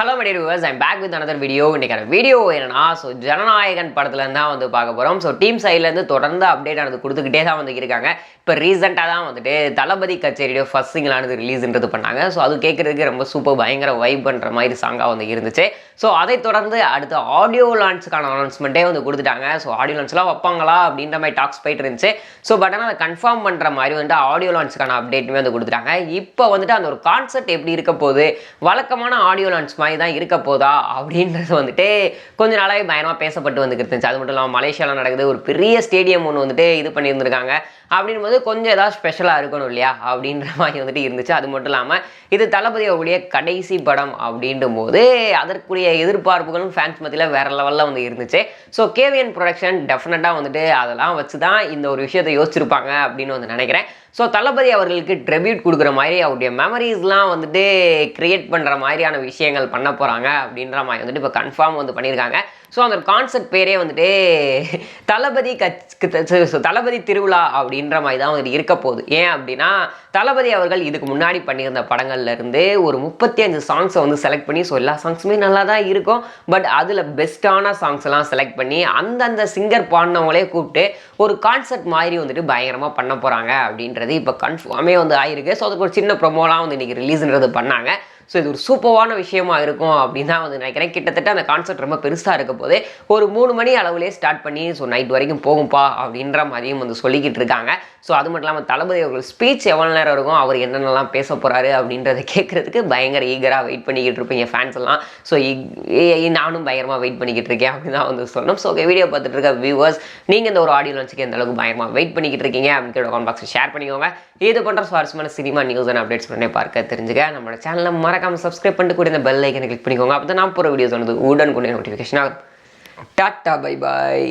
Hello my dear viewers, I'm back with another video. இன்னைக்கான video என்னன்னா ஜனநாயகன் படத்துல இருந்தா பார்க்க போறோம். டீம் சைடுல இருந்து தொடர்ந்து அப்டேட் ஆனது கொடுத்துக்கிட்டே தான் இருக்காங்க. இப்போ ரீசெண்டா தான் தளபதி கச்சேரியோட ஃபர்ஸ்ட் சிங்கிள் ஆனது ரிலீஸ்ன்றது பண்ணாங்க. அது கேட்கறதுக்கு ரொம்ப சூப்பர் பயங்கர வைப் பண்ற மாதிரி சாங்கா இருந்துச்சு. அதை தொடர்ந்து அடுத்த ஆடியோ லான்ச்சுக்கான அனௌன்ஸ்மெண்ட்டே கொடுத்துட்டாங்க. ஆடியோ லான்ச்லாம் வைப்பாங்களா அப்படின்ற மாதிரி டாக்ஸ் போயிட்டு இருந்துச்சு. பட் ஆனால் அதை கன்ஃபார்ம் பண்ற மாதிரி ஆடியோ லான்ச்சுக்கான அப்டேட்டுமே கொடுத்துட்டாங்க. இப்போ அந்த ஒரு கான்செப்ட் எப்படி இருக்க போகுது, வழக்கமான ஆடியோ லான்ச் மாதிரி தான் இருக்க போதா அப்படின்றது கொஞ்ச நாளாவே பயங்கரமாக பேசப்பட்டு இருந்துச்சு. அது மட்டும் இல்லாமல் மலேசியாவில் நடக்குது, ஒரு பெரிய ஸ்டேடியம் ஒன்று இது பண்ணியிருந்திருக்காங்க. அப்படின் போது கொஞ்சம் ஏதாவது ஸ்பெஷலாக இருக்கணும் இல்லையா அப்படின்ற மாதிரி இருந்துச்சு. அது மட்டும் இல்லாமல் இது தளபதியோடைய கடைசி படம் அப்படின்றும் போது அதற்குரிய எதிர்பார்ப்புகளும் ஃபேன்ஸ் மத்தியில் வேற லெவலில் இருந்துச்சு. கேவிஎன் ப்ரொடக்ஷன் டெஃபினட்டாக அதெல்லாம் வச்சு தான் இந்த ஒரு விஷயத்தை யோசிச்சிருப்பாங்க அப்படின்னு நினைக்கிறேன். தளபதி அவர்களுக்கு ட்ரிபியூட் கொடுக்குற மாதிரி அவருடைய மெமரிஸ்லாம் கிரியேட் பண்ணுற மாதிரியான விஷயங்கள் பண்ண போகிறாங்க அப்படின்ற மாதிரி இப்போ கன்ஃபார்ம் பண்ணியிருக்காங்க. அந்த கான்செப்ட் பேரே தளபதி திருவிழா அப்படின்ற மாதிரி தான் இருக்க போகுது. ஏன் அப்படின்னா தளபதி அவர்கள் இதுக்கு முன்னாடி பண்ணியிருந்த படங்கள்ல இருந்து ஒரு 35 சாங்ஸை செலக்ட் பண்ணி எல்லா சாங்ஸுமே நல்லா தான் இருக்கும். பட் அதில் பெஸ்ட்டான சாங்ஸ் எல்லாம் செலக்ட் பண்ணி அந்தந்த சிங்கர் பாடினவங்களே கூப்பிட்டு ஒரு கான்செப்ட் மாதிரி பயங்கரமாக பண்ண போகிறாங்க அப்படின்றது இப்போ கன்ஃபார்மே ஆயிருக்கு. அதுக்கு ஒரு சின்ன ப்ரொமோலாம் இன்னைக்கு ரிலீஸ்ன்றது பண்ணாங்க. இது ஒரு சூப்பரான விஷயமா இருக்கும் அப்படின்னு தான் நினைக்கிறேன். கிட்டத்தட்ட அந்த கான்செப்ட் ரொம்ப பெருசாக இருக்க போதே ஒரு 3 மணி அளவுலேயே ஸ்டார்ட் பண்ணி நைட் வரைக்கும் போகும்பா அப்படின்ற மாதிரியும் சொல்லிக்கிட்டு இருக்காங்க. அது மட்டும் இல்லாமல் தளபதி அவர்கள் ஸ்பீச் எவ்வளோ நேரம் இருக்கும், அவர் என்னென்னலாம் பேச போகிறாரு அப்படின்றத கேட்குறதுக்கு பயங்கர ஈகராக வெயிட் பண்ணிக்கிட்டு இருப்பீங்க ஃபேன்ஸ் எல்லாம். நானும் பயங்கரமாக வெயிட் பண்ணிக்கிட்டு இருக்கேன் அப்படின்னு தான் சொல்லணும். வீடியோ பார்த்துட்டு இருக்க வியூவர்ஸ், நீங்கள் இந்த ஒரு ஆடியோ லான்ச்சுக்கு எந்த அளவுக்கு பயங்கரமாக வெயிட் பண்ணிக்கிட்டு இருக்கீங்க அப்படின்னு கமெண்ட் பாக்ஸில் ஷேர் பண்ணிக்கோங்க. இது பண்ணுற சுவாரஸ்யமான சினிமா நியூஸ் அண்ட் அப்டேட்ஸ் பண்ணி பார்க்க தெரிஞ்சுக்க நம்மளோட சேனலை மறக்காம சப்ஸ்கிரைப் பண்ணிட்டு கூட இந்த பெல் ஐக்கனை கிளிக் பண்ணிக்கோங்க. அப்போ தான் நான் போகிற வீடியோஸ் உடனுக்குடைய நோட்டிஃபிகேஷன் ஆகும். Tata bye bye.